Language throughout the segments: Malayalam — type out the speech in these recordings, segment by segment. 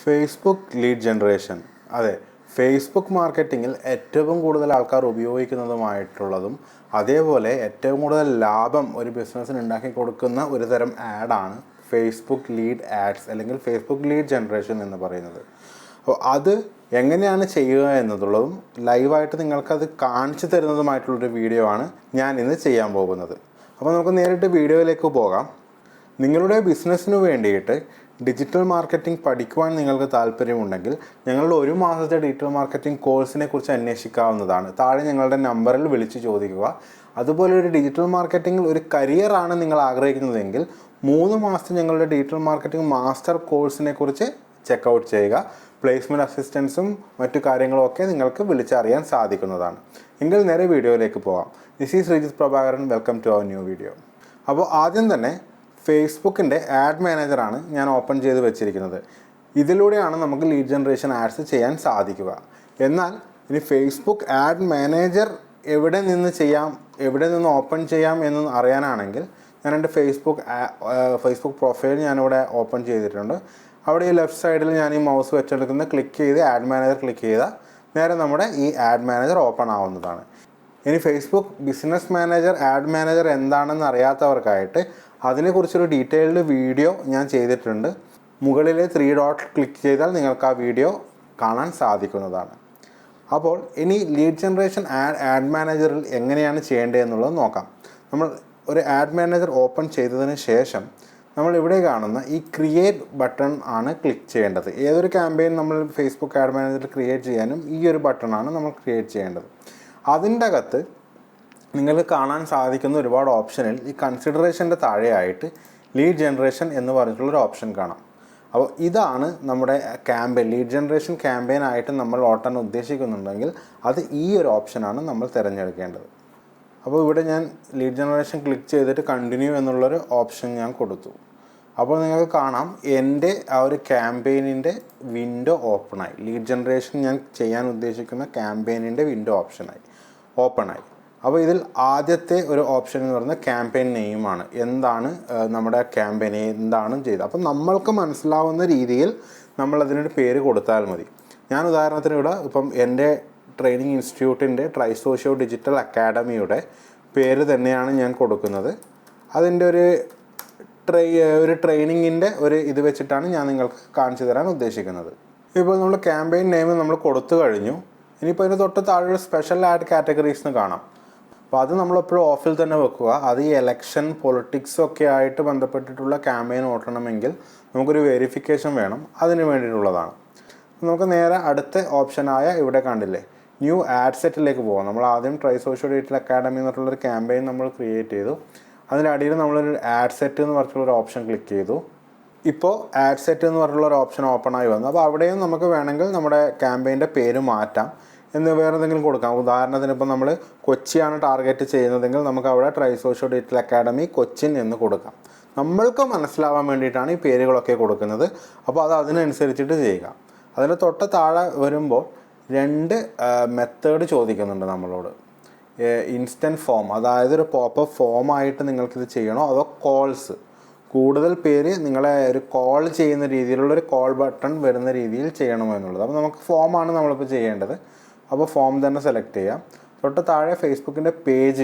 Facebook lead generation. അതെ, ഫേസ്ബുക്ക് മാർക്കറ്റിങ്ങിൽ ഏറ്റവും കൂടുതൽ ആൾക്കാർ ഉപയോഗിക്കുന്നതുമായിട്ടുള്ളതും അതേപോലെ ഏറ്റവും കൂടുതൽ ലാഭം ഒരു ബിസിനസ്സിന് ഉണ്ടാക്കി കൊടുക്കുന്ന ഒരു തരം ആഡാണ് ഫേസ്ബുക്ക് ലീഡ് ആഡ്സ് അല്ലെങ്കിൽ ഫേസ്ബുക്ക് ലീഡ് ജനറേഷൻ എന്ന് പറയുന്നത്. അപ്പോൾ അത് എങ്ങനെയാണ് ചെയ്യുക എന്നതുള്ളതും ലൈവായിട്ട് നിങ്ങൾക്കത് കാണിച്ചു തരുന്നതുമായിട്ടുള്ളൊരു വീഡിയോ ആണ് ഞാൻ ഇന്ന് ചെയ്യാൻ പോകുന്നത്. അപ്പോൾ നമുക്ക് നേരിട്ട് വീഡിയോയിലേക്ക് പോകാം. നിങ്ങളുടെ ബിസിനസ്സിന് വേണ്ടിയിട്ട് ഡിജിറ്റൽ മാർക്കറ്റിംഗ് പഠിക്കുവാൻ നിങ്ങൾക്ക് താല്പര്യമുണ്ടെങ്കിൽ ഞങ്ങളുടെ 1 മാസത്തെ ഡിജിറ്റൽ മാർക്കറ്റിംഗ് കോഴ്സിനെ കുറിച്ച് അന്വേഷിക്കാവുന്നതാണ്. താഴെ ഞങ്ങളുടെ നമ്പറിൽ വിളിച്ച് ചോദിക്കുക. അതുപോലെ ഒരു ഡിജിറ്റൽ മാർക്കറ്റിംഗിൽ ഒരു കരിയറാണ് നിങ്ങൾ ആഗ്രഹിക്കുന്നതെങ്കിൽ 3 മാസത്തെ ഞങ്ങളുടെ ഡിജിറ്റൽ മാർക്കറ്റിംഗ് മാസ്റ്റർ കോഴ്സിനെ കുറിച്ച് ചെക്കൗട്ട് ചെയ്യുക. പ്ലേസ്മെൻറ്റ് അസിസ്റ്റൻസും മറ്റു കാര്യങ്ങളും ഒക്കെ നിങ്ങൾക്ക് വിളിച്ചറിയാൻ സാധിക്കുന്നതാണ്. എങ്കിൽ നേരെ വീഡിയോയിലേക്ക് പോകാം. This is Sreejith Prabhakaran. Welcome to our new video. അപ്പോൾ ആദ്യം തന്നെ ഫേസ്ബുക്കിൻ്റെ ആഡ് മാനേജറാണ് ഞാൻ ഓപ്പൺ ചെയ്ത് വെച്ചിരിക്കുന്നത്. ഇതിലൂടെയാണ് നമുക്ക് ലീഡ് ജനറേഷൻ ആഡ്സ് ചെയ്യാൻ സാധിക്കുക. എന്നാൽ ഇനി ഫേസ്ബുക്ക് ആഡ് മാനേജർ എവിടെ നിന്ന് ഓപ്പൺ ചെയ്യാം എന്ന് അറിയാനാണെങ്കിൽ ഞാൻ എൻ്റെ ഫേസ്ബുക്ക് പ്രൊഫൈൽ ഞാനിവിടെ ഓപ്പൺ ചെയ്തിട്ടുണ്ട്. അവിടെ ഈ ലെഫ്റ്റ് സൈഡിൽ ഞാൻ ഈ മൗസ് വെച്ചെടുക്കുന്ന ക്ലിക്ക് ചെയ്ത് ആഡ് മാനേജർ ക്ലിക്ക് ചെയ്താൽ നേരെ നമ്മുടെ ഈ ആഡ് മാനേജർ ഓപ്പൺ ആവുന്നതാണ്. ഇനി Facebook business manager add manager എന്താണെന്ന് അറിയാത്തവർക്കായിട്ട് അതിനെക്കുറിച്ചൊരു ഡീറ്റെയിൽഡ് വീഡിയോ ഞാൻ ചെയ്തിട്ടുണ്ട്. മുകളിലെ 3 ഡോട്ട് ക്ലിക്ക് ചെയ്താൽ നിങ്ങൾക്ക് ആ വീഡിയോ കാണാൻ സാധിക്കുന്നതാണ്. അപ്പോൾ ഇനി ലീഡ് ജനറേഷൻ ആഡ് മാനേജറിൽ എങ്ങനെയാണ് ചെയ്യേണ്ടതെന്നുള്ളത് നോക്കാം. നമ്മൾ ഒരു ആഡ് മാനേജർ ഓപ്പൺ ചെയ്തതിന് ശേഷം നമ്മൾ ഇവിടെ കാണുന്ന ഈ ക്രിയേറ്റ് ബട്ടൺ ആണ് ക്ലിക്ക് ചെയ്യേണ്ടത്. ഏതൊരു ക്യാമ്പയിൻ നമ്മൾ ഫേസ്ബുക്ക് ആഡ് മാനേജറിൽ ക്രിയേറ്റ് ചെയ്യാനും ഈ ഒരു ബട്ടണാണ് നമ്മൾ ക്രിയേറ്റ് ചെയ്യേണ്ടത്. അതിൻ്റെ അകത്ത് നിങ്ങൾക്ക് കാണാൻ സാധിക്കുന്ന ഒരുപാട് ഓപ്ഷനിൽ ഈ കൺസിഡറേഷൻ്റെ താഴെയായിട്ട് ലീഡ് ജനറേഷൻ എന്ന് പറഞ്ഞിട്ടുള്ളൊരു ഓപ്ഷൻ കാണാം. അപ്പോൾ ഇതാണ് നമ്മുടെ ലീഡ് ജനറേഷൻ ക്യാമ്പയിൻ ആയിട്ട് നമ്മൾ ഓട്ടാൻ ഉദ്ദേശിക്കുന്നുണ്ടെങ്കിൽ അത് ഈ ഒരു ഓപ്ഷനാണ് നമ്മൾ തിരഞ്ഞെടുക്കേണ്ടത്. അപ്പോൾ ഇവിടെ ഞാൻ ലീഡ് ജനറേഷൻ ക്ലിക്ക് ചെയ്തിട്ട് കണ്ടിന്യൂ എന്നുള്ളൊരു ഓപ്ഷൻ ഞാൻ കൊടുത്തു. അപ്പോൾ നിങ്ങൾക്ക് കാണാം എൻ്റെ ആ ഒരു ക്യാമ്പയിനിൻ്റെ വിൻഡോ ഓപ്പണായി. ലീഡ് ജനറേഷൻ ഞാൻ ചെയ്യാൻ ഉദ്ദേശിക്കുന്ന ക്യാമ്പയിനിൻ്റെ വിൻഡോ ഓപ്പണായി. അപ്പോൾ ഇതിൽ ആദ്യത്തെ ഒരു ഓപ്ഷൻ എന്ന് പറയുന്നത് ക്യാമ്പയിൻ നെയിമാണ്. എന്താണ് നമ്മുടെ ക്യാമ്പയിൻ എന്താണ് ചെയ്തത്, അപ്പോൾ നമ്മൾക്ക് മനസ്സിലാവുന്ന രീതിയിൽ നമ്മളതിനൊരു പേര് കൊടുത്താൽ മതി. ഞാൻ ഉദാഹരണത്തിന് ഇവിടെ ഇപ്പം എൻ്റെ ട്രെയിനിങ് ഇൻസ്റ്റിറ്റ്യൂട്ടിൻ്റെ ട്രൈസോഷ്യോ ഡിജിറ്റൽ അക്കാഡമിയുടെ പേര് തന്നെയാണ് ഞാൻ കൊടുക്കുന്നത്. അതിൻ്റെ ഒരു ട്രെയിനിങ്ങിൻ്റെ ഇത് വെച്ചിട്ടാണ് ഞാൻ നിങ്ങൾക്ക് കാണിച്ചു തരാൻ ഉദ്ദേശിക്കുന്നത്. ഇപ്പോൾ നമ്മൾ ക്യാമ്പയിൻ നെയിം നമ്മൾ കൊടുത്തു കഴിഞ്ഞു. ഇനിയിപ്പോൾ അതിന് തൊട്ട് താഴെ സ്പെഷ്യൽ ആഡ് കാറ്റഗറീസ് എന്ന് കാണാം. അപ്പോൾ അത് നമ്മളെപ്പോഴും ഓഫിൽ തന്നെ വെക്കുക. അത് ഈ എലക്ഷൻ പൊളിറ്റിക്സൊക്കെ ആയിട്ട് ബന്ധപ്പെട്ടിട്ടുള്ള ക്യാമ്പയിൻ ഓട്ടണമെങ്കിൽ നമുക്കൊരു വെരിഫിക്കേഷൻ വേണം. അതിന് വേണ്ടിയിട്ടുള്ളതാണ്. നമുക്ക് നേരെ അടുത്ത ഓപ്ഷനായ ഇവിടെ കണ്ടില്ലേ ന്യൂ ആഡ് സെറ്റിലേക്ക് പോകാം. നമ്മൾ ആദ്യം ട്രൈസോഷ്യോ ഡിജിറ്റൽ അക്കാഡമി എന്നിട്ടുള്ളൊരു ക്യാമ്പയിൻ നമ്മൾ ക്രിയേറ്റ് ചെയ്തു. അതിനടിയിൽ നമ്മളൊരു ആഡ് സെറ്റ് എന്ന് പറഞ്ഞിട്ടുള്ളൊരു ഓപ്ഷൻ ക്ലിക്ക് ചെയ്തു. ഇപ്പോൾ ആഡ് സെറ്റ് എന്ന് പറഞ്ഞിട്ടുള്ളൊരു ഓപ്ഷൻ ഓപ്പണായി വന്നു. അപ്പോൾ അവിടെയും നമുക്ക് വേണമെങ്കിൽ നമ്മുടെ ക്യാമ്പയിൻ്റെ പേര് മാറ്റാം, എന്ന് വേറെ എന്തെങ്കിലും കൊടുക്കാം. ഉദാഹരണത്തിന് ഇപ്പോൾ നമ്മൾ കൊച്ചിയാണ് ടാർഗറ്റ് ചെയ്യുന്നതെങ്കിൽ നമുക്ക് അവിടെ ട്രൈസോഷ്യോ ഡിജിറ്റൽ അക്കാഡമി കൊച്ചിൻ എന്ന് കൊടുക്കാം. നമ്മൾക്ക് മനസ്സിലാവാൻ വേണ്ടിയിട്ടാണ് ഈ പേരുകളൊക്കെ കൊടുക്കുന്നത്. അപ്പോൾ അത് അതിനനുസരിച്ചിട്ട് ചെയ്യുക. അതിന് തൊട്ട് താഴെ വരുമ്പോൾ 2 മെത്തേഡ് ചോദിക്കുന്നുണ്ട് നമ്മളോട്. ഇൻസ്റ്റൻറ്റ് ഫോം, അതായത് ഒരു പോപ്പപ്പ് ഫോമായിട്ട് നിങ്ങൾക്കിത് ചെയ്യണോ അതോ കോൾസ്, കൂടുതൽ പേര് നിങ്ങളെ ഒരു കോൾ ചെയ്യുന്ന രീതിയിലുള്ളൊരു കോൾ ബട്ടൺ വരുന്ന രീതിയിൽ ചെയ്യണമോ എന്നുള്ളത്. അപ്പോൾ നമുക്ക് ഫോമാണ് നമ്മളിപ്പോൾ ചെയ്യേണ്ടത്. അപ്പോൾ ഫോം തന്നെ സെലക്ട് ചെയ്യാം. തൊട്ട് താഴെ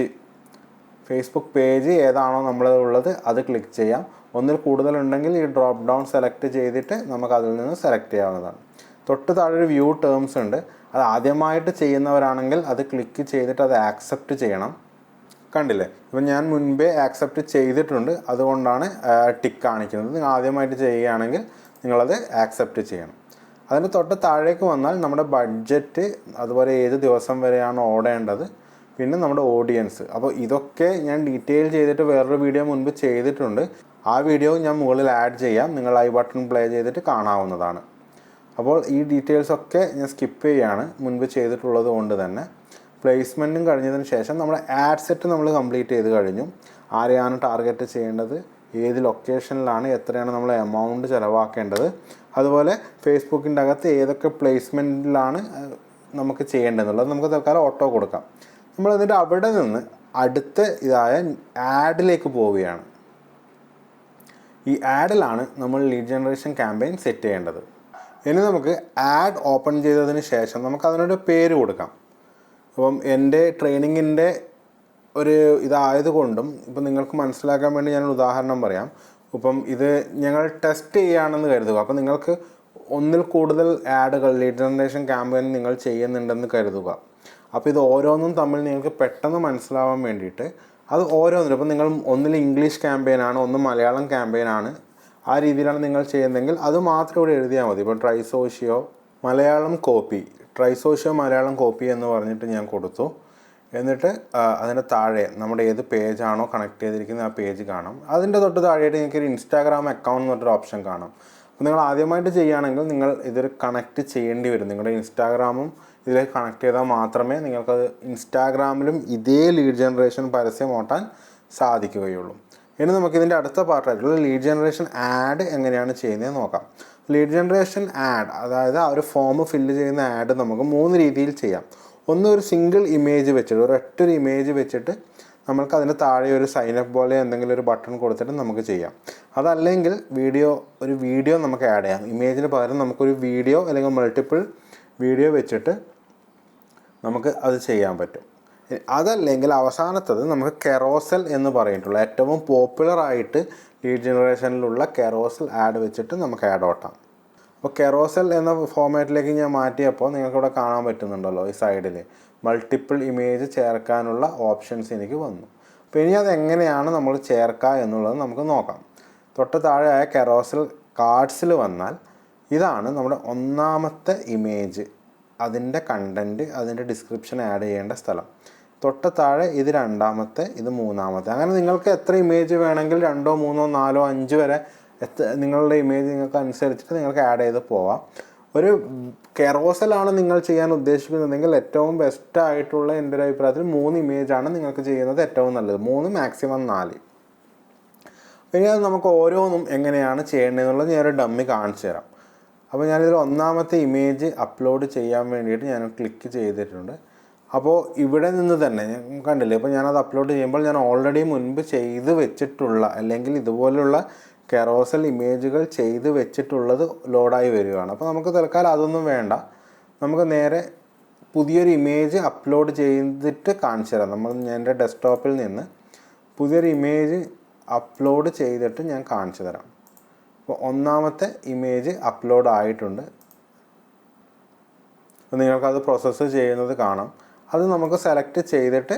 ഫേസ്ബുക്ക് പേജ് ഏതാണോ നമ്മളുള്ളത് അത് ക്ലിക്ക് ചെയ്യാം. ഒന്നിൽ കൂടുതലുണ്ടെങ്കിൽ ഈ ഡ്രോപ്പ് ഡൗൺ സെലക്ട് ചെയ്തിട്ട് നമുക്ക് അതിൽ നിന്ന് സെലക്ട് ചെയ്യാവുന്നതാണ്. തൊട്ട് താഴെ ഒരു വ്യൂ ടേംസ് ഉണ്ട്. അത് ആദ്യമായിട്ട് ചെയ്യുന്നവരാണെങ്കിൽ അത് ക്ലിക്ക് ചെയ്തിട്ട് അത് ആക്സെപ്റ്റ് ചെയ്യണം. കണ്ടില്ലേ, ഇപ്പം ഞാൻ മുൻപേ ആക്സെപ്റ്റ് ചെയ്തിട്ടുണ്ട്, അതുകൊണ്ടാണ് ടിക്ക് കാണിക്കുന്നത്. നിങ്ങൾ ആദ്യമായിട്ട് ചെയ്യുകയാണെങ്കിൽ നിങ്ങളത് ആക്സെപ്റ്റ് ചെയ്യണം. അതിന് തൊട്ട് താഴേക്ക് വന്നാൽ നമ്മുടെ ബഡ്ജറ്റ്, അതുപോലെ ഏത് ദിവസം വരെയാണ് ഓടേണ്ടത്, പിന്നെ നമ്മുടെ ഓഡിയൻസ്. അപ്പോൾ ഇതൊക്കെ ഞാൻ ഡീറ്റെയിൽ ചെയ്തിട്ട് വേറൊരു വീഡിയോ മുൻപ് ചെയ്തിട്ടുണ്ട്. ആ വീഡിയോ ഞാൻ മുകളിൽ ആഡ് ചെയ്യാം. നിങ്ങൾ ഐ ബട്ടൺ പ്ലേ ചെയ്തിട്ട് കാണാവുന്നതാണ്. അപ്പോൾ ഈ ഡീറ്റെയിൽസൊക്കെ ഞാൻ സ്കിപ്പ് ചെയ്യുകയാണ്, മുൻപ് ചെയ്തിട്ടുള്ളത് കൊണ്ട് തന്നെ. പ്ലേസ്മെൻറ്റും കഴിഞ്ഞതിന് ശേഷം നമ്മുടെ ആഡ് സെറ്റ് നമ്മൾ കംപ്ലീറ്റ് ചെയ്ത് കഴിഞ്ഞു. ആരെയാണ് ടാർഗറ്റ് ചെയ്യേണ്ടത്, ഏത് ലൊക്കേഷനിലാണ്, എത്രയാണ് നമ്മൾ എമൗണ്ട് ചിലവാക്കേണ്ടത്, അതുപോലെ ഫേസ്ബുക്കിൻ്റെ അകത്ത് ഏതൊക്കെ പ്ലേസ്മെൻറ്റിലാണ് നമുക്ക് ചെയ്യേണ്ടതെന്നുള്ളത് നമുക്ക് തൽക്കാലം ഓട്ടോ കൊടുക്കാം. നമ്മൾ എന്നിട്ട് അവിടെ നിന്ന് അടുത്ത ഇതായ ആഡിലേക്ക് പോവുകയാണ്. ഈ ആഡിലാണ് നമ്മൾ ലീഡ് ജനറേഷൻ ക്യാമ്പയിൻ സെറ്റ് ചെയ്യേണ്ടത്. ഇനി നമുക്ക് ആഡ് ഓപ്പൺ ചെയ്തതിന് ശേഷം നമുക്ക് അതിനൊരു പേര് കൊടുക്കാം. അപ്പം എൻ്റെ ട്രെയിനിങ്ങിൻ്റെ ഒരു ഇതായതുകൊണ്ടും ഇപ്പം നിങ്ങൾക്ക് മനസ്സിലാക്കാൻ വേണ്ടി ഞാനൊരു ഉദാഹരണം പറയാം. ഇപ്പം ഇത് ഞങ്ങൾ ടെസ്റ്റ് ചെയ്യുകയാണെന്ന് കരുതുക. അപ്പോൾ നിങ്ങൾക്ക് ഒന്നിൽ കൂടുതൽ ആഡുകൾ ലീഡ് ജനറേഷൻ ക്യാമ്പയിൻ നിങ്ങൾ ചെയ്യുന്നുണ്ടെന്ന് കരുതുക. അപ്പോൾ ഇത് ഓരോന്നും തമ്മിൽ നിങ്ങൾക്ക് പെട്ടെന്ന് മനസ്സിലാവാൻ വേണ്ടിയിട്ട് അത് ഓരോന്നിനും, ഇപ്പം നിങ്ങൾ ഒന്നിൽ ഇംഗ്ലീഷ് ക്യാമ്പയിനാണ്, ഒന്ന് മലയാളം ക്യാമ്പയിനാണ്, ആ രീതിയിലാണ് നിങ്ങൾ ചെയ്യുന്നതെങ്കിൽ അത് മാത്രം ഇവിടെ എഴുതിയാൽ മതി. ഇപ്പോൾ ട്രൈസോഷ്യോ മലയാളം കോപ്പി, ട്രൈസോഷ്യോ മലയാളം കോപ്പി എന്ന് പറഞ്ഞിട്ട് ഞാൻ കൊടുത്തു. എന്നിട്ട് അതിൻ്റെ താഴെ നമ്മുടെ ഏത് പേജാണോ കണക്ട് ചെയ്തിരിക്കുന്നത് ആ പേജ് കാണാം. അതിൻ്റെ തൊട്ട് താഴെയായിട്ട് നിങ്ങൾക്ക് ഒരു ഇൻസ്റ്റാഗ്രാം അക്കൗണ്ട് എന്നൊരു ഓപ്ഷൻ കാണാം. അപ്പോൾ നിങ്ങൾ ആദ്യമായിട്ട് ചെയ്യുകയാണെങ്കിൽ നിങ്ങൾ ഇതൊരു കണക്ട് ചെയ്യേണ്ടി വരും. നിങ്ങളുടെ ഇൻസ്റ്റാഗ്രാമും ഇതിലേക്ക് കണക്ട് ചെയ്താൽ മാത്രമേ നിങ്ങൾക്കത് ഇൻസ്റ്റാഗ്രാമിലും ഇതേ ലീഡ് ജനറേഷൻ പരസ്യം ഓട്ടാൻ സാധിക്കുകയുള്ളൂ. ഇനി നമുക്കിതിൻ്റെ അടുത്ത പാർട്ടായിട്ടുള്ള ലീഡ് ജനറേഷൻ ആഡ് എങ്ങനെയാണ് ചെയ്യുന്നത് നോക്കാം. ലീഡ് ജനറേഷൻ ആഡ്, അതായത് ആ ഒരു ഫോം ഫില്ല് ചെയ്യുന്ന ആഡ് നമുക്ക് 3 രീതിയിൽ ചെയ്യാം. ഒന്ന്, ഒരു സിംഗിൾ ഇമേജ് വെച്ചിട്ട്, ഒരൊറ്റൊരു ഇമേജ് വെച്ചിട്ട് നമുക്ക് അതിന് താഴെ ഒരു സൈനപ്പ് പോലെ എന്തെങ്കിലും ഒരു ബട്ടൺ കൊടുത്തിട്ട് നമുക്ക് ചെയ്യാം. അതല്ലെങ്കിൽ ഒരു വീഡിയോ നമുക്ക് ആഡ് ചെയ്യാം. ഇമേജിന് പകരം നമുക്കൊരു വീഡിയോ അല്ലെങ്കിൽ മൾട്ടിപ്പിൾ വീഡിയോ വെച്ചിട്ട് നമുക്ക് അത് ചെയ്യാൻ പറ്റും. അതല്ലെങ്കിൽ അവസാനത്തത് നമുക്ക് കെറോസൽ എന്ന് പറഞ്ഞിട്ടുള്ള ഏറ്റവും പോപ്പുലറായിട്ട് ലീഡ് ജനറേഷനിലുള്ള കെറോസൽ ആഡ് വെച്ചിട്ട് നമുക്ക് ആഡ് ഓട്ടാം. അപ്പോൾ കെറോസൽ എന്ന ഫോമാറ്റിലേക്ക് ഞാൻ മാറ്റിയപ്പോൾ നിങ്ങൾക്കിവിടെ കാണാൻ പറ്റുന്നുണ്ടല്ലോ ഈ സൈഡിൽ മൾട്ടിപ്പിൾ ഇമേജ് ചേർക്കാനുള്ള ഓപ്ഷൻസ് എനിക്ക് വന്നു. അപ്പോൾ ഇനി അതെങ്ങനെയാണ് നമ്മൾ ചേർക്കുക എന്നുള്ളത് നമുക്ക് നോക്കാം. തൊട്ട് താഴെയായ കെറോസൽ കാർഡ്സിൽ വന്നാൽ ഇതാണ് നമ്മുടെ ഒന്നാമത്തെ ഇമേജ്, അതിൻ്റെ കണ്ടൻറ്റ്, അതിൻ്റെ ഡിസ്ക്രിപ്ഷൻ ആഡ് ചെയ്യേണ്ട സ്ഥലം. തൊട്ട് താഴെ ഇത് രണ്ടാമത്തെ, ഇത് മൂന്നാമത്തെ. അങ്ങനെ നിങ്ങൾക്ക് എത്ര ഇമേജ് വേണമെങ്കിൽ 2, 3, 4, 5 വരെ നിങ്ങളുടെ ഇമേജ് നിങ്ങൾക്ക് അനുസരിച്ചിട്ട് നിങ്ങൾക്ക് ആഡ് ചെയ്ത് പോവാം. ഒരു കെറോസലാണ് നിങ്ങൾ ചെയ്യാൻ ഉദ്ദേശിക്കുന്നതെങ്കിൽ ഏറ്റവും ബെസ്റ്റായിട്ടുള്ള എൻ്റെ ഒരു അഭിപ്രായത്തിൽ 3 ഇമേജാണ് നിങ്ങൾക്ക് ചെയ്യുന്നത് ഏറ്റവും നല്ലത്. 3, മാക്സിമം 4. ഇനി അത് നമുക്ക് ഓരോന്നും എങ്ങനെയാണ് ചെയ്യേണ്ടതെന്നുള്ളത് ഞാനൊരു ഡമ്മി കാണിച്ചു തരാം. അപ്പോൾ ഞാനിതിൽ ഒന്നാമത്തെ ഇമേജ് അപ്ലോഡ് ചെയ്യാൻ വേണ്ടിയിട്ട് ഞാൻ ക്ലിക്ക് ചെയ്തിട്ടുണ്ട്. അപ്പോൾ ഇവിടെ നിന്ന് തന്നെ ഞാൻ കണ്ടില്ലേ, ഇപ്പോൾ ഞാനത് അപ്ലോഡ് ചെയ്യുമ്പോൾ ഞാൻ ഓൾറെഡി മുൻപ് ചെയ്ത് വെച്ചിട്ടുള്ള അല്ലെങ്കിൽ ഇതുപോലുള്ള കെറോസൽ ഇമേജുകൾ ചെയ്ത് വെച്ചിട്ടുള്ളത് ലോഡായി വരികയാണ്. അപ്പോൾ നമുക്ക് തൽക്കാലം അതൊന്നും വേണ്ട. നമുക്ക് നേരെ പുതിയൊരു ഇമേജ് അപ്ലോഡ് ചെയ്തിട്ട് കാണിച്ചു തരാം. ഞാൻ എൻ്റെ ഡെസ്ക്ടോപ്പിൽ നിന്ന് പുതിയൊരു ഇമേജ് അപ്ലോഡ് ചെയ്തിട്ട് ഞാൻ കാണിച്ചു തരാം. അപ്പോൾ ഒന്നാമത്തെ ഇമേജ് അപ്ലോഡ് ആയിട്ടുണ്ട്. അപ്പോൾ നിങ്ങൾക്കത് പ്രോസസ്സ് ചെയ്യുന്നത് കാണാം. അത് നമുക്ക് സെലക്ട് ചെയ്തിട്ട്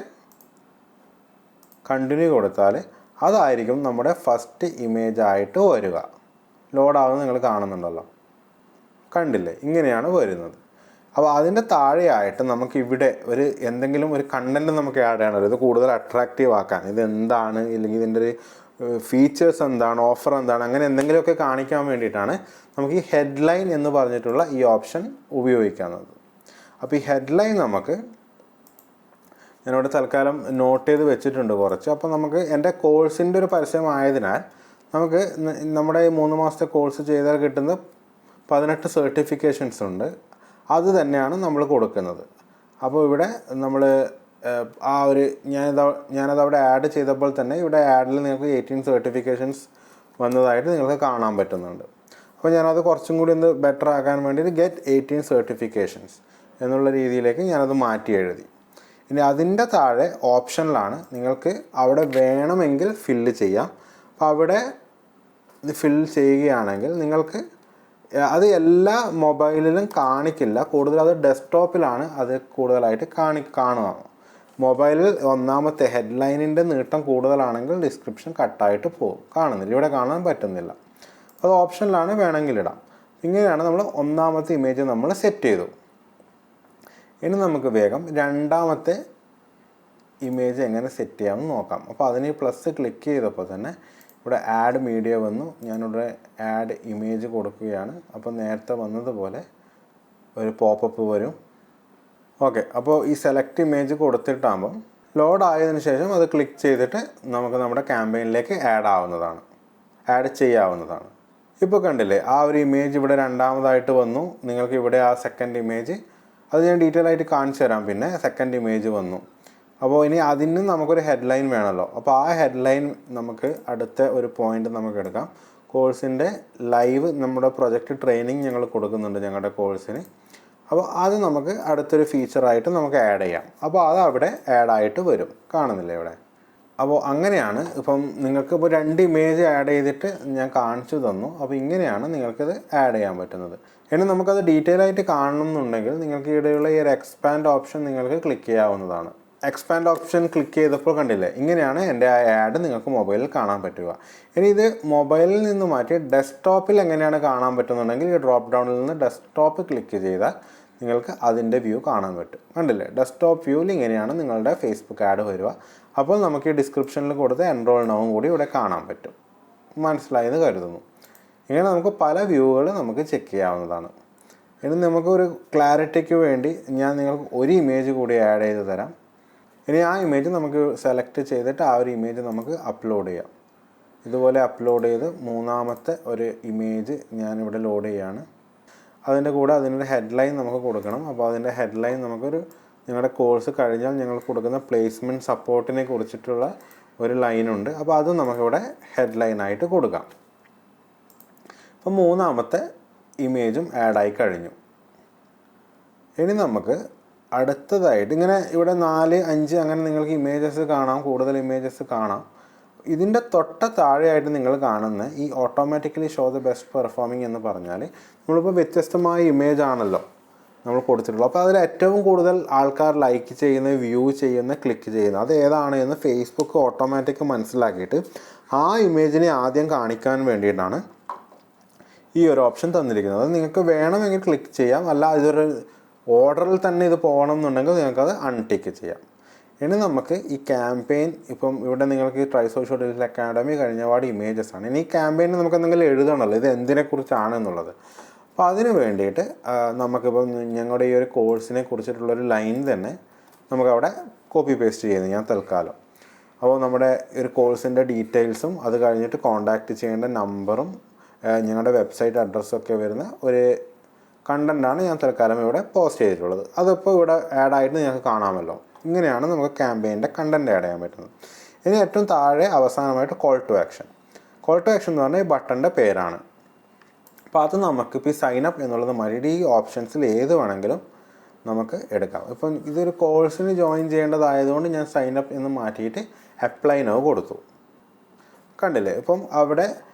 കണ്ടിന്യൂ കൊടുത്താൽ അതായിരിക്കും നമ്മുടെ ഫസ്റ്റ് ഇമേജ് ആയിട്ട് വരിക. ലോഡാവുന്നത് നിങ്ങൾ കാണുന്നുണ്ടല്ലോ, കണ്ടില്ലേ, ഇങ്ങനെയാണ് വരുന്നത്. അപ്പോൾ അതിൻ്റെ താഴെയായിട്ട് നമുക്കിവിടെ എന്തെങ്കിലും ഒരു കണ്ടൻറ്റ് നമുക്ക് ആഡ് ചെയ്യണം. ഇത് കൂടുതൽ അട്രാക്റ്റീവ് ആക്കാൻ, ഇതെന്താണ്, ഇല്ലെങ്കിൽ ഇതിൻ്റെ ഒരു ഫീച്ചേഴ്സ് എന്താണ്, ഓഫർ എന്താണ്, അങ്ങനെ എന്തെങ്കിലുമൊക്കെ കാണിക്കാൻ വേണ്ടിയിട്ടാണ് നമുക്ക് ഈ ഹെഡ്ലൈൻ എന്ന് പറഞ്ഞിട്ടുള്ള ഈ ഓപ്ഷൻ ഉപയോഗിക്കുന്നത്. അപ്പോൾ ഈ ഹെഡ്ലൈൻ ഞാനിവിടെ തൽക്കാലം നോട്ട് ചെയ്ത് വെച്ചിട്ടുണ്ട് കുറച്ച്. അപ്പോൾ നമുക്ക് എൻ്റെ കോഴ്സിൻ്റെ ഒരു പരസ്യമായതിനാൽ നമുക്ക് നമ്മുടെ ഈ 3 മാസത്തെ കോഴ്സ് ചെയ്താൽ കിട്ടുന്ന 18 സർട്ടിഫിക്കേഷൻസ് ഉണ്ട്. അത് തന്നെയാണ് നമ്മൾ കൊടുക്കുന്നത്. അപ്പോൾ ഇവിടെ നമ്മൾ ഞാനത് അവിടെ ആഡ് ചെയ്തപ്പോൾ തന്നെ ഇവിടെ ആഡിൽ നിങ്ങൾക്ക് 18 സർട്ടിഫിക്കേഷൻസ് വന്നതായിട്ട് നിങ്ങൾക്ക് കാണാൻ പറ്റുന്നുണ്ട്. അപ്പോൾ ഞാനത് കുറച്ചും കൂടി ഒന്ന് ബെറ്റർ ആക്കാൻ വേണ്ടിയിട്ട് ഗെറ്റ് 18 സർട്ടിഫിക്കേഷൻസ് എന്നുള്ള രീതിയിലേക്ക് ഞാനത് മാറ്റി എഴുതി. ഇനി അതിൻ്റെ താഴെ ഓപ്ഷനിലാണ് നിങ്ങൾക്ക് അവിടെ വേണമെങ്കിൽ ഫില്ല് ചെയ്യാം. അപ്പോൾ അവിടെ ഇത് ഫിൽ ചെയ്യുകയാണെങ്കിൽ നിങ്ങൾക്ക് അത് എല്ലാ മൊബൈലിലും കാണിക്കില്ല, കൂടുതൽ അത് ഡെസ്ക്ടോപ്പിലാണ് അത് കൂടുതലായിട്ട് കാണുക. മൊബൈലിൽ ഒന്നാമത്തെ ഹെഡ്ലൈനിൻ്റെ നീട്ടം കൂടുതലാണെങ്കിൽ ഡിസ്ക്രിപ്ഷൻ കട്ടായിട്ട് പോകും, കാണുന്നില്ല, ഇവിടെ കാണാൻ പറ്റുന്നില്ല. അത് ഓപ്ഷനിലാണ്, വേണമെങ്കിൽ ഇടാം. ഇങ്ങനെയാണ് നമ്മൾ ഒന്നാമത്തെ ഇമേജ് നമ്മൾ സെറ്റ് ചെയ്തു. ഇനി നമുക്ക് വേഗം രണ്ടാമത്തെ ഇമേജ് എങ്ങനെ സെറ്റ് ചെയ്യാമെന്ന് നോക്കാം. അപ്പോൾ അതിന് പ്ലസ് ക്ലിക്ക് ചെയ്തപ്പോൾ തന്നെ ഇവിടെ ആഡ് മീഡിയ വന്നു. ഞാനിവിടെ ആഡ് ഇമേജ് കൊടുക്കുകയാണ്. അപ്പോൾ നേരത്തെ വന്നതുപോലെ ഒരു പോപ്പപ്പ് വരും. ഓക്കെ, അപ്പോൾ ഈ സെലക്ട് ഇമേജ് കൊടുത്തിട്ടാകുമ്പം ലോഡ് ആയതിനു ശേഷം അത് ക്ലിക്ക് ചെയ്തിട്ട് നമുക്ക് നമ്മുടെ ക്യാമ്പയിനിലേക്ക് ആഡ് ചെയ്യാവുന്നതാണ്. ഇപ്പോൾ കണ്ടില്ലേ, ആ ഒരു ഇമേജ് ഇവിടെ രണ്ടാമതായിട്ട് വന്നു. നിങ്ങൾക്ക് ഇവിടെ ആ സെക്കൻഡ് ഇമേജ് അത് ഞാൻ ഡീറ്റെയിൽ ആയിട്ട് കാണിച്ചു തരാം. പിന്നെ സെക്കൻഡ് ഇമേജ് വന്നു. അപ്പോൾ ഇനി അതിന് നമുക്കൊരു ഹെഡ്ലൈൻ വേണമല്ലോ. അപ്പോൾ ആ ഹെഡ്ലൈൻ നമുക്ക് അടുത്ത ഒരു പോയിന്റ് നമുക്ക് എടുക്കാം. കോഴ്സിൻ്റെ ലൈവ് നമ്മുടെ പ്രൊജക്റ്റ് ട്രെയിനിങ് ഞങ്ങൾ കൊടുക്കുന്നുണ്ട് ഞങ്ങളുടെ കോഴ്സിന്. അപ്പോൾ അത് നമുക്ക് അടുത്തൊരു ഫീച്ചറായിട്ട് നമുക്ക് ആഡ് ചെയ്യാം. അപ്പോൾ അത് അവിടെ ആഡായിട്ട് വരും, കാണുന്നില്ലേ ഇവിടെ. അപ്പോൾ അങ്ങനെയാണ് ഇപ്പം നിങ്ങൾക്കിപ്പോൾ 2 ഇമേജ് ആഡ് ചെയ്തിട്ട് ഞാൻ കാണിച്ചു തന്നു. അപ്പോൾ ഇങ്ങനെയാണ് നിങ്ങൾക്കിത് ആഡ് ചെയ്യാൻ പറ്റുന്നത്. ഇനി നമുക്കത് ഡീറ്റെയിൽ ആയിട്ട് കാണണമെന്നുണ്ടെങ്കിൽ നിങ്ങൾക്ക് ഇവിടെയുള്ള ഈ ഒരു എക്സ്പാൻഡ് ഓപ്ഷൻ നിങ്ങൾക്ക് ക്ലിക്ക് ചെയ്യാവുന്നതാണ്. എക്സ്പാൻഡ് ഓപ്ഷൻ ക്ലിക്ക് ചെയ്തപ്പോൾ കണ്ടില്ലേ, ഇങ്ങനെയാണ് എൻ്റെ ആ ആഡ് നിങ്ങൾക്ക് മൊബൈലിൽ കാണാൻ പറ്റുക. ഇനി ഇത് മൊബൈലിൽ നിന്ന് മാറ്റി ഡെസ്ക്ടോപ്പിൽ എങ്ങനെയാണ് കാണാൻ പറ്റുന്നുണ്ടെങ്കിൽ ഈ ഡ്രോപ്പ് ഡൗണിൽ നിന്ന് ഡെസ്ക്ടോപ്പ് ക്ലിക്ക് ചെയ്താൽ നിങ്ങൾക്ക് അതിൻ്റെ വ്യൂ കാണാൻ പറ്റും. കണ്ടില്ലേ, ഡെസ്ക്ടോപ്പ് വ്യൂവിൽ ഇങ്ങനെയാണ് നിങ്ങളുടെ ഫേസ്ബുക്ക് ആഡ് വരിക. അപ്പോൾ നമുക്ക് ഈ ഡിസ്ക്രിപ്ഷനിൽ കൊടുത്ത് എൻറോൾ നൗവും കൂടി ഇവിടെ കാണാൻ പറ്റും. മനസ്സിലായെന്ന് കരുതുന്നു. ഇങ്ങനെ നമുക്ക് പല വ്യൂകൾ നമുക്ക് ചെക്ക് ചെയ്യാവുന്നതാണ്. ഇനി നമുക്കൊരു ക്ലാരിറ്റിക്ക് വേണ്ടി ഞാൻ നിങ്ങൾക്ക് ഒരു ഇമേജ് കൂടി ആഡ് ചെയ്ത് തരാം. ഇനി ആ ഇമേജ് നമുക്ക് സെലക്ട് ചെയ്തിട്ട് ആ ഒരു ഇമേജ് നമുക്ക് അപ്ലോഡ് ചെയ്യാം. ഇതുപോലെ അപ്ലോഡ് ചെയ്ത് മൂന്നാമത്തെ ഒരു ഇമേജ് ഞാനിവിടെ ലോഡ് ചെയ്യുകയാണ്. അതിൻ്റെ കൂടെ അതിനൊരു ഹെഡ്ലൈൻ നമുക്ക് കൊടുക്കണം. അപ്പോൾ അതിൻ്റെ ഹെഡ്ലൈൻ നമുക്കൊരു നിങ്ങളുടെ കോഴ്സ് കഴിഞ്ഞാൽ ഞങ്ങൾ കൊടുക്കുന്ന പ്ലേസ്മെൻറ്റ് സപ്പോർട്ടിനെ കുറിച്ചിട്ടുള്ള ഒരു ലൈനുണ്ട്. അപ്പോൾ അത് നമുക്കിവിടെ ഹെഡ്ലൈനായിട്ട് കൊടുക്കാം. അപ്പോൾ മൂന്നാമത്തെ ഇമേജും ആഡായി കഴിഞ്ഞു. ഇനി നമുക്ക് അടുത്തതായിട്ട് ഇങ്ങനെ ഇവിടെ 4, 5 അങ്ങനെ നിങ്ങൾക്ക് ഇമേജസ് കാണാം, കൂടുതൽ ഇമേജസ് കാണാം. ഇതിൻ്റെ തൊട്ട താഴെയായിട്ട് നിങ്ങൾ കാണുന്ന ഈ automatically show the best performing എന്ന് പറഞ്ഞാൽ നമ്മളിപ്പോൾ വ്യത്യസ്തമായ ഇമേജ് ആണല്ലോ നമ്മൾ കൊടുത്തിട്ടുള്ളത്. അപ്പോൾ അതിൽ ഏറ്റവും കൂടുതൽ ആൾക്കാർ ലൈക്ക് ചെയ്യുന്ന, വ്യൂ ചെയ്യുന്ന, ക്ലിക്ക് ചെയ്യുന്ന അത് ഏതാണ് എന്ന് ഫേസ്ബുക്ക് ഓട്ടോമാറ്റിക് മനസ്സിലാക്കിയിട്ട് ആ ഇമേജിനെ ആദ്യം കാണിക്കാൻ വേണ്ടിയിട്ടാണ് ഈ ഒരു ഓപ്ഷൻ തന്നിരിക്കുന്നത്. അത് നിങ്ങൾക്ക് വേണമെങ്കിൽ ക്ലിക്ക് ചെയ്യാം, അല്ല ഇതൊരു ഓർഡറിൽ തന്നെ ഇത് പോകണം എന്നുണ്ടെങ്കിൽ നിങ്ങൾക്കത് അൺടിക്ക് ചെയ്യാം. ഇനി നമുക്ക് ഈ ക്യാമ്പയിൻ ഇപ്പം ഇവിടെ നിങ്ങൾക്ക് ട്രൈ സോഷ്യൽ ഡിജിറ്റൽ അക്കാഡമി കഴിഞ്ഞപാട് ഇമേജസ് ആണ്. ഇനി ഈ ക്യാമ്പയിന് നമുക്ക് എന്തെങ്കിലും എഴുതണമല്ലോ ഇത് എന്തിനെക്കുറിച്ചാണ് എന്നുള്ളത്. അപ്പോൾ അതിന് വേണ്ടിയിട്ട് നമുക്കിപ്പം ഞങ്ങളുടെ ഈ ഒരു കോഴ്സിനെ കുറിച്ചിട്ടുള്ളൊരു ലൈൻ തന്നെ നമുക്കവിടെ കോപ്പി പേസ്റ്റ് ചെയ്യുന്നത് ഞാൻ തൽക്കാലം. അപ്പോൾ നമ്മുടെ ഒരു കോഴ്സിൻ്റെ ഡീറ്റെയിൽസും അത് കഴിഞ്ഞിട്ട് കോൺടാക്റ്റ് ചെയ്യേണ്ട നമ്പറും ഞങ്ങളുടെ വെബ്സൈറ്റ് അഡ്രസ്സൊക്കെ വരുന്ന ഒരു കണ്ടൻറ്റാണ് ഞാൻ തൽക്കാലം ഇവിടെ പോസ്റ്റ് ചെയ്തിട്ടുള്ളത്. അതിപ്പോൾ ഇവിടെ ആഡായിട്ട് നിങ്ങൾക്ക് കാണാമല്ലോ. ഇങ്ങനെയാണ് നമുക്ക് ക്യാമ്പയിൻ്റെ കണ്ടൻറ്റ് ആഡ് ചെയ്യാൻ പറ്റുന്നത്. ഇനി ഏറ്റവും താഴെ അവസാനമായിട്ട് call to action. Call to action എന്ന് പറഞ്ഞാൽ ഈ ബട്ടൻ്റെ പേരാണ്. അപ്പോൾ അത് നമുക്കിപ്പോൾ ഈ സൈനപ്പ് എന്നുള്ളത് മാറ്റി ഈ ഓപ്ഷൻസിൽ ഏത് വേണമെങ്കിലും നമുക്ക് എടുക്കാം. ഇപ്പം ഇതൊരു കോഴ്സിന് ജോയിൻ ചെയ്യേണ്ടതായതുകൊണ്ട് ഞാൻ സൈനപ്പ് എന്ന് മാറ്റിയിട്ട് അപ്ലൈ നൗ കൊടുത്തു. കണ്ടില്ലേ, ഇപ്പം അവിടെ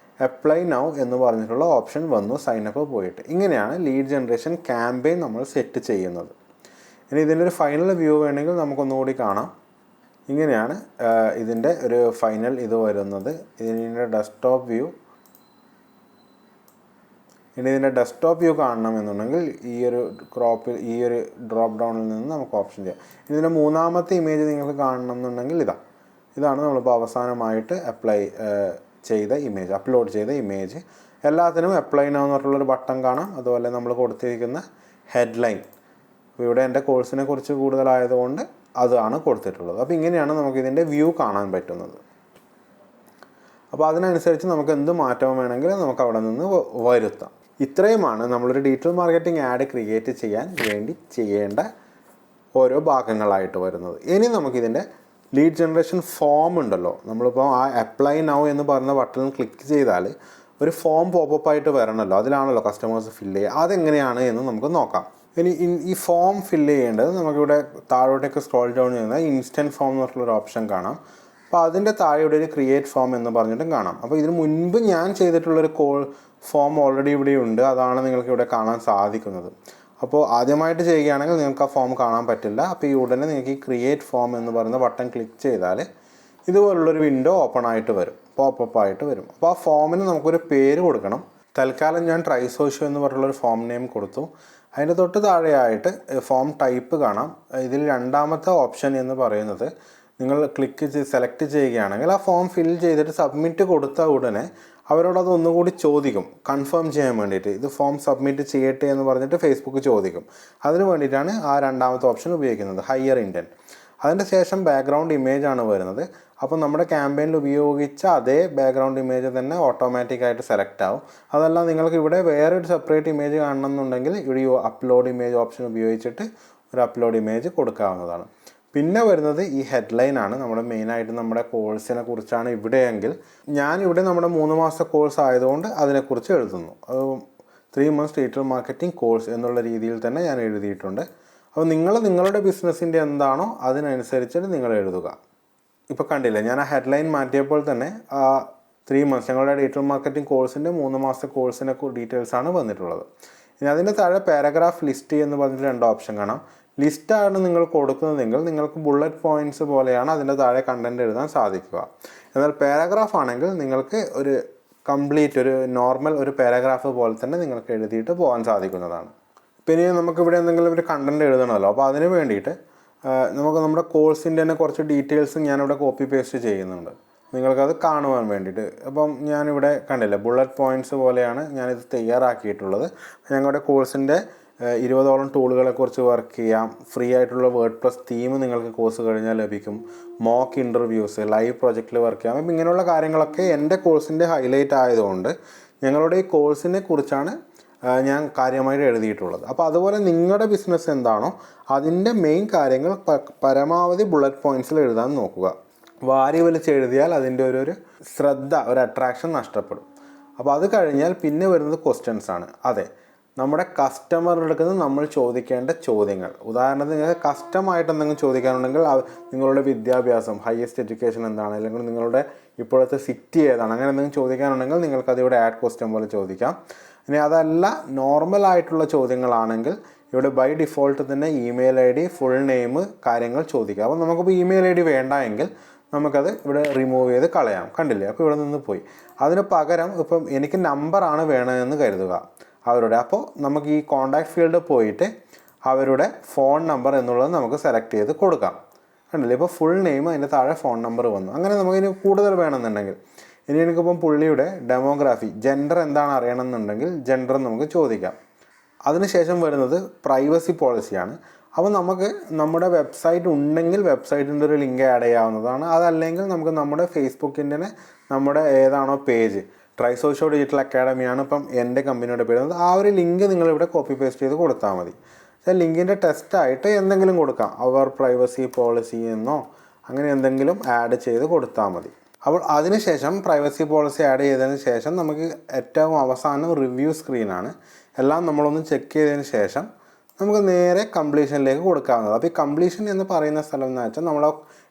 അപ്ലൈ നൗ എന്ന് പറഞ്ഞിട്ടുള്ള ഓപ്ഷൻ വന്നു, സൈനപ്പ് പോയിട്ട്. ഇങ്ങനെയാണ് ലീഡ് ജനറേഷൻ ക്യാമ്പയിൻ നമ്മൾ സെറ്റ് ചെയ്യുന്നത്. ഇനി ഇതിൻ്റെ ഒരു ഫൈനൽ വ്യൂ വേണമെങ്കിൽ നമുക്കൊന്നുകൂടി കാണാം. ഇങ്ങനെയാണ് ഇതിൻ്റെ ഒരു ഫൈനൽ ഇത് വരുന്നത്. ഇതിൻ്റെ ഡെസ്ക്ടോപ്പ് വ്യൂ. ഇനി ഇതിൻ്റെ ഡെസ്ക്ടോപ്പ് വ്യൂ കാണണമെന്നുണ്ടെങ്കിൽ ഈ ഒരു ഡ്രോപ്പ് ഡൗണിൽ നിന്ന് നമുക്ക് ഓപ്ഷൻ ചെയ്യാം. ഇതിൻ്റെ മൂന്നാമത്തെ ഇമേജ് നിങ്ങൾക്ക് കാണണമെന്നുണ്ടെങ്കിൽ ഇതാണ് നമ്മളിപ്പോൾ അവസാനമായിട്ട് അപ്ലോഡ് ചെയ്ത ഇമേജ്. എല്ലാത്തിനും അപ്ലൈ നൗ എന്ന് പറഞ്ഞിട്ടുള്ളൊരു ബട്ടൺ കാണാം. അതുപോലെ നമ്മൾ കൊടുത്തിരിക്കുന്ന ഹെഡ്ലൈൻ. അപ്പോൾ ഇവിടെ എൻ്റെ കോഴ്സിനെ കുറിച്ച് കൂടുതലായതുകൊണ്ട് അതാണ് കൊടുത്തിട്ടുള്ളത്. അപ്പോൾ ഇങ്ങനെയാണ് നമുക്കിതിൻ്റെ വ്യൂ കാണാൻ പറ്റുന്നത്. അപ്പോൾ അതിനനുസരിച്ച് നമുക്ക് എന്ത് മാറ്റം വേണമെങ്കിലും നമുക്ക് അവിടെ നിന്ന് വരുത്താം. ഇത്രയുമാണ് നമ്മളൊരു ഡിജിറ്റൽ മാർക്കറ്റിംഗ് ആഡ് ക്രിയേറ്റ് ചെയ്യാൻ വേണ്ടി ചെയ്യേണ്ട ഓരോ ഭാഗങ്ങളായിട്ട് വരുന്നത്. ഇനി നമുക്കിതിൻ്റെ ലീഡ് ജനറേഷൻ ഫോം ഉണ്ടല്ലോ, നമ്മളിപ്പോൾ ആ അപ്ലൈ നൗ എന്ന് പറയുന്ന ബട്ടൺ ക്ലിക്ക് ചെയ്താൽ ഒരു ഫോം പോപ്പപ്പ് ആയിട്ട് വരണമല്ലോ, അതിലാണല്ലോ കസ്റ്റമേഴ്സ് ഫില്ല് ചെയ്യുക. അതെങ്ങനെയാണ് എന്ന് നമുക്ക് നോക്കാം. ഇനി ഈ ഫോം ഫില്ല് ചെയ്യേണ്ടത് നമുക്കിവിടെ താഴോട്ടേക്ക് സ്ക്രോൾ ഡൗൺ ചെയ്യുന്ന ഇൻസ്റ്റൻറ്റ് ഫോം എന്ന് പറഞ്ഞിട്ടുള്ളൊരു ഓപ്ഷൻ കാണാം. അപ്പോൾ അതിൻ്റെ താഴെ ഇവിടെ ഒരു ക്രിയേറ്റ് ഫോം എന്ന് പറഞ്ഞിട്ടും കാണാം. അപ്പോൾ ഇതിന് മുൻപ് ഞാൻ ചെയ്തിട്ടുള്ളൊരു ഫോം ഓൾറെഡി ഇവിടെ ഉണ്ട്, അതാണ് നിങ്ങൾക്ക് ഇവിടെ കാണാൻ സാധിക്കുന്നത്. അപ്പോൾ ആദ്യമായിട്ട് ചെയ്യുകയാണെങ്കിൽ നിങ്ങൾക്ക് ആ ഫോം കാണാൻ പറ്റില്ല. അപ്പോൾ ഈ ഉടനെ നിങ്ങൾക്ക് ഈ ക്രിയേറ്റ് ഫോം എന്ന് പറയുന്ന ബട്ടൺ ക്ലിക്ക് ചെയ്താൽ ഇതുപോലുള്ളൊരു വിൻഡോ ഓപ്പൺ ആയിട്ട് വരും, പോപ്പപ്പ് ആയിട്ട് വരും. അപ്പോൾ ആ ഫോമിന് നമുക്കൊരു പേര് കൊടുക്കണം. തൽക്കാലം ഞാൻ ട്രൈ സോഷ്യോ എന്ന് പറഞ്ഞിട്ടുള്ളൊരു ഫോം നെയിം കൊടുത്തു. അതിൻ്റെ തൊട്ട് താഴെയായിട്ട് ഫോം ടൈപ്പ് കാണാം. ഇതിൽ രണ്ടാമത്തെ ഓപ്ഷൻ എന്ന് പറയുന്നത് നിങ്ങൾ സെലക്ട് ചെയ്യുകയാണെങ്കിൽ ആ ഫോം ഫിൽ ചെയ്തിട്ട് സബ്മിറ്റ് കൊടുത്ത ഉടനെ അവരോടത് ഒന്നുകൂടി ചോദിക്കും, കൺഫേം ചെയ്യാൻ വേണ്ടിയിട്ട് ഇത് ഫോം സബ്മിറ്റ് ചെയ്യട്ടെ എന്ന് പറഞ്ഞിട്ട് ഫേസ്ബുക്ക് ചോദിക്കും. അതിന് വേണ്ടിയിട്ടാണ് ആ രണ്ടാമത്തെ ഓപ്ഷൻ ഉപയോഗിക്കുന്നത്, ഹയർ ഇൻറ്റൻറ്റ്. അതിൻ്റെ ശേഷം ബാക്ക്ഗ്രൗണ്ട് ഇമേജ് ആണ് വരുന്നത്. അപ്പോൾ നമ്മുടെ ക്യാമ്പയിനിൽ ഉപയോഗിച്ച അതേ ബാക്ക്ഗ്രൗണ്ട് ഇമേജ് തന്നെ ഓട്ടോമാറ്റിക്കായിട്ട് സെലക്ട് ആവും. അതല്ല നിങ്ങൾക്ക് ഇവിടെ വേറൊരു സെപ്പറേറ്റ് ഇമേജ് കാണണമെന്നുണ്ടെങ്കിൽ ഇവിടെ അപ്ലോഡ് ഇമേജ് ഓപ്ഷൻ ഉപയോഗിച്ചിട്ട് ഒരു അപ്ലോഡ് ഇമേജ് കൊടുക്കാവുന്നതാണ്. പിന്നെ വരുന്നത് ഈ ഹെഡ്ലൈൻ ആണ്. നമ്മുടെ മെയിനായിട്ട് നമ്മുടെ കോഴ്സിനെ കുറിച്ചാണ് ഇവിടെയെങ്കിൽ ഞാനിവിടെ നമ്മുടെ 3 മാസത്തെ കോഴ്സ് ആയതുകൊണ്ട് അതിനെക്കുറിച്ച് എഴുതുന്നു. 3 months ഡിജിറ്റൽ മാർക്കറ്റിംഗ് കോഴ്സ് എന്നുള്ള രീതിയിൽ തന്നെ ഞാൻ എഴുതിയിട്ടുണ്ട്. അപ്പോൾ നിങ്ങളുടെ ബിസിനസ്സിൻ്റെ എന്താണോ അതിനനുസരിച്ചിട്ട് നിങ്ങൾ എഴുതുക. ഇപ്പോൾ കണ്ടില്ലേ, ഞാൻ ആ ഹെഡ്ലൈൻ മാറ്റിയപ്പോൾ തന്നെ 3 months ഞങ്ങളുടെ ഡിജിറ്റൽ മാർക്കറ്റിംഗ് കോഴ്സിൻ്റെ 3 മാസത്തെ കോഴ്സിനെ ഡീറ്റെയിൽസാണ് വന്നിട്ടുള്ളത്. ഇനി അതിൻ്റെ താഴെ പാരഗ്രാഫ് ലിസ്റ്റ് എന്ന് പറഞ്ഞിട്ട് 2 ഓപ്ഷൻ കാണാം. ലിസ്റ്റാണ് നിങ്ങൾ കൊടുക്കുന്നതെങ്കിൽ നിങ്ങൾക്ക് ബുള്ളറ്റ് പോയിൻറ്റ്സ് പോലെയാണ് അതിൻ്റെ താഴെ കണ്ടൻറ്റ് എഴുതാൻ സാധിക്കുക. എന്നാൽ പാരഗ്രാഫ് ആണെങ്കിൽ നിങ്ങൾക്ക് ഒരു കംപ്ലീറ്റ് ഒരു നോർമൽ ഒരു പാരഗ്രാഫ് പോലെ തന്നെ നിങ്ങൾക്ക് എഴുതിയിട്ട് പോകാൻ സാധിക്കുന്നതാണ്. പിന്നെ നമുക്കിവിടെ എന്തെങ്കിലും ഒരു കണ്ടൻറ്റ് എഴുതണമല്ലോ. അപ്പോൾ അതിന് വേണ്ടിയിട്ട് നമുക്ക് നമ്മുടെ കോഴ്സിൻ്റെ തന്നെ കുറച്ച് ഡീറ്റെയിൽസ് ഞാനിവിടെ കോപ്പി പേസ്റ്റ് ചെയ്യുന്നുണ്ട് നിങ്ങൾക്കത് കാണുവാൻ വേണ്ടിയിട്ട്. അപ്പം ഞാനിവിടെ കണ്ടില്ലേ, ബുള്ളറ്റ് പോയിൻറ്റ്സ് പോലെയാണ് ഞാനിത് തയ്യാറാക്കിയിട്ടുള്ളത്. ഞങ്ങളുടെ കോഴ്സിൻ്റെ 20ഓളം ടൂളുകളെക്കുറിച്ച് വർക്ക് ചെയ്യാം. ഫ്രീ ആയിട്ടുള്ള WordPress തീം നിങ്ങൾക്ക് കോഴ്സ് കഴിഞ്ഞാൽ ലഭിക്കും. മോക്ക് ഇൻ്റർവ്യൂസ്, ലൈവ് പ്രൊജക്റ്റിൽ വർക്ക് ചെയ്യാം. അപ്പം ഇങ്ങനെയുള്ള കാര്യങ്ങളൊക്കെ എൻ്റെ കോഴ്സിൻ്റെ ഹൈലൈറ്റ് ആയതുകൊണ്ട് ഞങ്ങളുടെ ഈ കോഴ്സിനെ കുറിച്ചാണ് ഞാൻ കാര്യമായിട്ട് എഴുതിയിട്ടുള്ളത്. അപ്പോൾ അതുപോലെ നിങ്ങളുടെ ബിസിനസ് എന്താണോ അതിൻ്റെ മെയിൻ കാര്യങ്ങൾ പരമാവധി ബുള്ളറ്റ് പോയിൻറ്റ്സിൽ എഴുതാൻ നോക്കുക. വാരി വലിച്ച് എഴുതിയാൽ അതിൻ്റെ ഒരു ശ്രദ്ധ, ഒരു അട്രാക്ഷൻ നഷ്ടപ്പെടും. അപ്പോൾ അത് കഴിഞ്ഞാൽ പിന്നെ വരുന്നത് ക്വസ്റ്റ്യൻസ് ആണ്. അതെ, നമ്മുടെ കസ്റ്റമറുടെ അടുത്ത് നമ്മൾ ചോദിക്കേണ്ട ചോദ്യങ്ങൾ. ഉദാഹരണത്തിന് നിങ്ങൾക്ക് കസ്റ്റമായിട്ട് എന്തെങ്കിലും ചോദിക്കാനുണ്ടെങ്കിൽ നിങ്ങളുടെ വിദ്യാഭ്യാസം, ഹയസ്റ്റ് എഡ്യൂക്കേഷൻ എന്താണ്, അല്ലെങ്കിൽ നിങ്ങളുടെ ഇപ്പോഴത്തെ സിറ്റി ഏതാണ്, അങ്ങനെ എന്തെങ്കിലും ചോദിക്കാനുണ്ടെങ്കിൽ നിങ്ങൾക്കത് ഇവിടെ ആഡ് ക്വസ്റ്റ്യൻ പോലെ ചോദിക്കാം. ഇനി അതല്ല നോർമലായിട്ടുള്ള ചോദ്യങ്ങളാണെങ്കിൽ ഇവിടെ ബൈ ഡിഫോൾട്ട് തന്നെ ഇമെയിൽ ID, ഫുൾ നെയിം, കാര്യങ്ങൾ ചോദിക്കാം. അപ്പോൾ നമുക്കിപ്പോൾ ഇമെയിൽ ID വേണ്ട എങ്കിൽ നമുക്കത് ഇവിടെ റിമൂവ് ചെയ്ത് കളയാം. കണ്ടില്ലേ, അപ്പോൾ ഇവിടെ നിന്ന് പോയി. അതിന് പകരം ഇപ്പം എനിക്ക് നമ്പറാണ് വേണമെന്ന് കരുതുക അവരുടെ. അപ്പോൾ നമുക്ക് ഈ കോൺടാക്ട് ഫീൽഡ് പോയിട്ട് അവരുടെ ഫോൺ നമ്പർ എന്നുള്ളത് നമുക്ക് സെലക്ട് ചെയ്ത് കൊടുക്കാം. കണ്ടില്ലേ, ഇപ്പോൾ ഫുൾ നെയിം അതിൻ്റെ താഴെ ഫോൺ നമ്പർ വന്നു. അങ്ങനെ നമുക്കിനി കൂടുതൽ വേണമെന്നുണ്ടെങ്കിൽ, ഇനി എനിക്കിപ്പം പുള്ളിയുടെ ഡെമോഗ്രാഫി, ജെൻഡർ എന്താണ് അറിയണമെന്നുണ്ടെങ്കിൽ ജെൻഡർ നമുക്ക് ചോദിക്കാം. അതിനുശേഷം വരുന്നത് പ്രൈവസി പോളിസിയാണ്. അപ്പോൾ നമുക്ക് നമ്മുടെ വെബ്സൈറ്റ് ഉണ്ടെങ്കിൽ വെബ്സൈറ്റിൻ്റെ ഒരു ലിങ്ക് ആഡ് ചെയ്യാവുന്നതാണ്. അതല്ലെങ്കിൽ നമുക്ക് നമ്മുടെ ഫേസ്ബുക്കിൻ്റെ നമ്മുടെ ഏതാണോ പേജ്, ട്രൈസോഷ്യോ ഡിജിറ്റൽ അക്കാഡമിയാണ് ഇപ്പം എൻ്റെ കമ്പനിയുടെ പേര്, ആ ഒരു ലിങ്ക് നിങ്ങളിവിടെ കോപ്പി പേസ്റ്റ് ചെയ്ത് കൊടുത്താൽ മതി. ലിങ്കിൻ്റെ ടെസ്റ്റായിട്ട് എന്തെങ്കിലും കൊടുക്കാം, അവർ പ്രൈവസി പോളിസി എന്നോ അങ്ങനെ എന്തെങ്കിലും ആഡ് ചെയ്ത് കൊടുത്താൽ മതി. അപ്പോൾ അതിനുശേഷം പ്രൈവസി പോളിസി ആഡ് ചെയ്തതിന് ശേഷം നമുക്ക് ഏറ്റവും അവസാനം റിവ്യൂ സ്ക്രീനാണ്. എല്ലാം നമ്മളൊന്ന് ചെക്ക് ചെയ്തതിന് ശേഷം നമുക്ക് നേരെ കംപ്ലീഷനിലേക്ക് കൊടുക്കാവുന്നത്. അപ്പോൾ ഈ കംപ്ലീഷൻ എന്ന് പറയുന്ന സ്ഥലം എന്ന് വെച്ചാൽ നമ്മൾ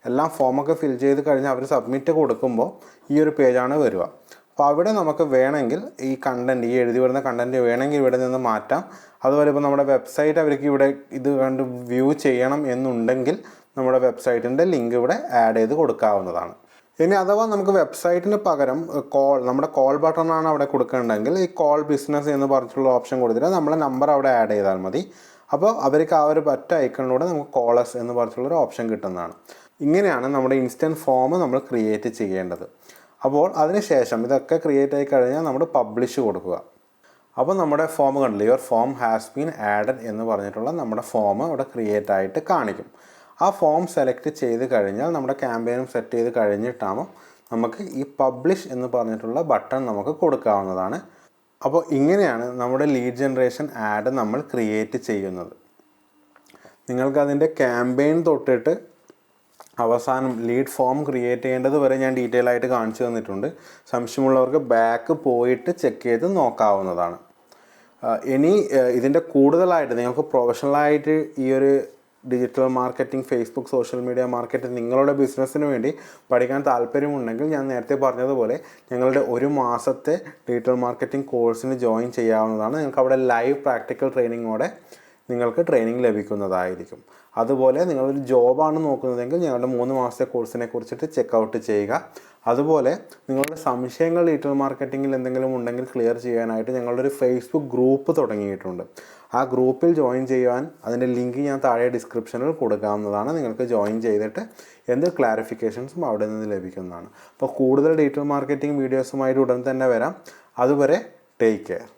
എല്ലാം ഫോമൊക്കെ ഫിൽ ചെയ്ത് കഴിഞ്ഞ് അവർ സബ്മിറ്റ് കൊടുക്കുമ്പോൾ ഈ ഒരു പേജാണ് വരിക. അപ്പോൾ അവിടെ നമുക്ക് വേണമെങ്കിൽ ഈ കണ്ടൻറ്റ്, ഈ എഴുതി വരുന്ന കണ്ടൻറ്റ് വേണമെങ്കിൽ ഇവിടെ നിന്ന് മാറ്റാം. അതുപോലെ ഇപ്പോൾ നമ്മുടെ വെബ്സൈറ്റ് അവർക്ക് ഇവിടെ ഇത് കണ്ട് വ്യൂ ചെയ്യണം എന്നുണ്ടെങ്കിൽ നമ്മുടെ വെബ്സൈറ്റിൻ്റെ ലിങ്ക് ഇവിടെ ആഡ് ചെയ്ത് കൊടുക്കാവുന്നതാണ്. ഇനി അഥവാ നമുക്ക് വെബ്സൈറ്റിന് പകരം നമ്മുടെ കോൾ ബട്ടണാണ് അവിടെ കൊടുക്കേണ്ടതെങ്കിൽ ഈ കോൾ ബിസിനസ് എന്ന് പറഞ്ഞിട്ടുള്ള ഓപ്ഷൻ കൊടുത്തിട്ട് നമ്മളെ നമ്പർ അവിടെ ആഡ് ചെയ്താൽ മതി. അപ്പോൾ അവർക്ക് ആ ഒരു ബറ്റ ഐക്കണിലൂടെ നമുക്ക് കോളേഴ്സ് എന്ന് പറഞ്ഞിട്ടുള്ളൊരു ഓപ്ഷൻ കിട്ടുന്നതാണ്. ഇങ്ങനെയാണ് നമ്മുടെ ഇൻസ്റ്റൻറ്റ് ഫോം നമ്മൾ ക്രിയേറ്റ് ചെയ്യേണ്ടത്. അപ്പോൾ അതിനുശേഷം ഇതൊക്കെ ക്രിയേറ്റ് ആയി കഴിഞ്ഞാൽ നമ്മൾ പബ്ലിഷ് കൊടുക്കുക. അപ്പോൾ നമ്മുടെ ഫോം കണ്ടില്ലേ, your form has been added എന്ന് പറഞ്ഞിട്ടുള്ള നമ്മുടെ ഫോം അവിടെ ക്രിയേറ്റ് ആയിട്ട് കാണിക്കും. ആ ഫോം സെലക്ട് ചെയ്ത് കഴിഞ്ഞാൽ നമ്മുടെ ക്യാമ്പയിനും സെറ്റ് ചെയ്ത് കഴിഞ്ഞിട്ടാകുമ്പോൾ നമുക്ക് ഈ പബ്ലിഷ് എന്ന് പറഞ്ഞിട്ടുള്ള ബട്ടൺ നമുക്ക് കൊടുക്കാവുന്നതാണ്. അപ്പോൾ ഇങ്ങനെയാണ് നമ്മുടെ ലീഡ് ജനറേഷൻ ആഡ് നമ്മൾ ക്രിയേറ്റ് ചെയ്യുന്നത്. നിങ്ങൾക്കതിൻ്റെ ക്യാമ്പയിൻ തൊട്ടിട്ട് അവസാനം ലീഡ് ഫോം ക്രിയേറ്റ് ചെയ്യേണ്ടത് വരെ ഞാൻ ഡീറ്റെയിൽ ആയിട്ട് കാണിച്ചു തന്നിട്ടുണ്ട്. സംശയമുള്ളവർക്ക് ബാക്ക് പോയിട്ട് ചെക്ക് ചെയ്ത് നോക്കാവുന്നതാണ്. ഇനി ഇതിൻ്റെ കൂടുതലായിട്ട് നിങ്ങൾക്ക് പ്രൊഫഷണലായിട്ട് ഈ ഒരു digital marketing, Facebook, social media marketing നിങ്ങളുടെ ബിസിനസ്സിന് വേണ്ടി പഠിക്കാൻ താല്പര്യമുണ്ടെങ്കിൽ ഞാൻ നേരത്തെ പറഞ്ഞതുപോലെ ഞങ്ങളുടെ 1 മാസത്തെ ഡിജിറ്റൽ മാർക്കറ്റിംഗ് കോഴ്സിന് ജോയിൻ ചെയ്യാവുന്നതാണ്. നിങ്ങൾക്ക് അവിടെ ലൈവ് പ്രാക്ടിക്കൽ ട്രെയിനിങ്ങോടെ നിങ്ങൾക്ക് ട്രെയിനിങ് ലഭിക്കുന്നതായിരിക്കും. അതുപോലെ നിങ്ങളൊരു ജോബാണ് നോക്കുന്നതെങ്കിൽ ഞങ്ങളുടെ 3 മാസത്തെ കോഴ്സിനെ കുറിച്ചിട്ട് ചെക്കൗട്ട് ചെയ്യുക. അതുപോലെ നിങ്ങളുടെ സംശയങ്ങൾ ഡിജിറ്റൽ മാർക്കറ്റിങ്ങിൽ എന്തെങ്കിലും ഉണ്ടെങ്കിൽ ക്ലിയർ ചെയ്യാനായിട്ട് ഞങ്ങളുടെ ഒരു ഫേസ്ബുക്ക് ഗ്രൂപ്പ് തുടങ്ങിയിട്ടുണ്ട്. ആ ഗ്രൂപ്പിൽ ജോയിൻ ചെയ്യുവാൻ അതിൻ്റെ ലിങ്ക് ഞാൻ താഴെ ഡിസ്ക്രിപ്ഷനിൽ കൊടുക്കാവുന്നതാണ്. നിങ്ങൾക്ക് ജോയിൻ ചെയ്തിട്ട് എന്ത് ക്ലാരിഫിക്കേഷൻസും അവിടെ നിന്ന് ലഭിക്കുന്നതാണ്. അപ്പോൾ കൂടുതൽ ഡിജിറ്റൽ മാർക്കറ്റിംഗ് വീഡിയോസുമായിട്ട് ഉടൻ തന്നെ വരാം. അതുവരെ ടേക്ക് കെയർ.